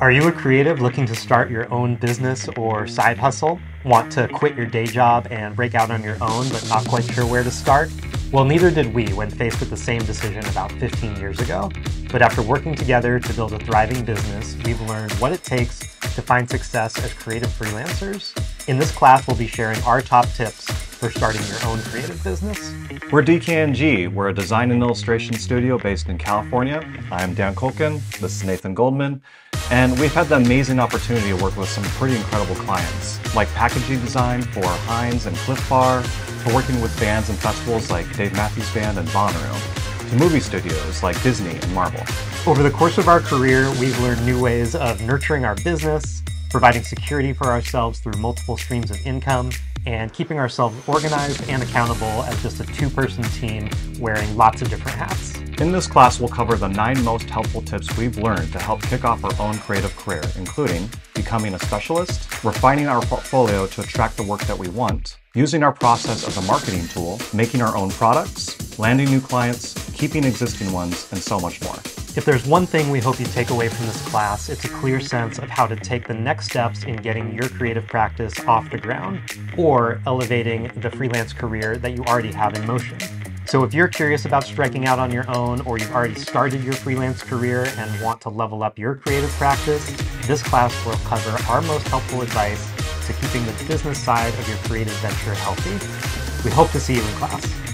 Are you a creative looking to start your own business or side hustle? Want to quit your day job and break out on your own, but not quite sure where to start? Well, neither did we when faced with the same decision about 15 years ago. But after working together to build a thriving business, we've learned what it takes to find success as creative freelancers. In this class, we'll be sharing our top tips for starting your own creative business. We're DKNG. We're a design and illustration studio based in California. I'm Dan Colkin. This is Nathan Goldman. And we've had the amazing opportunity to work with some pretty incredible clients, like packaging design for Heinz and Cliff Bar, to working with bands and festivals like Dave Matthews Band and Bonnaroo, to movie studios like Disney and Marvel. Over the course of our career, we've learned new ways of nurturing our business, providing security for ourselves through multiple streams of income, and keeping ourselves organized and accountable as just a two-person team wearing lots of different hats. In this class, we'll cover the 9 most helpful tips we've learned to help kick off our own creative career, including becoming a specialist, refining our portfolio to attract the work that we want, using our process as a marketing tool, making our own products, landing new clients, keeping existing ones, and so much more. If there's one thing we hope you take away from this class, it's a clear sense of how to take the next steps in getting your creative practice off the ground or elevating the freelance career that you already have in motion. So if you're curious about striking out on your own, or you've already started your freelance career and want to level up your creative practice, this class will cover our most helpful advice to keeping the business side of your creative venture healthy. We hope to see you in class.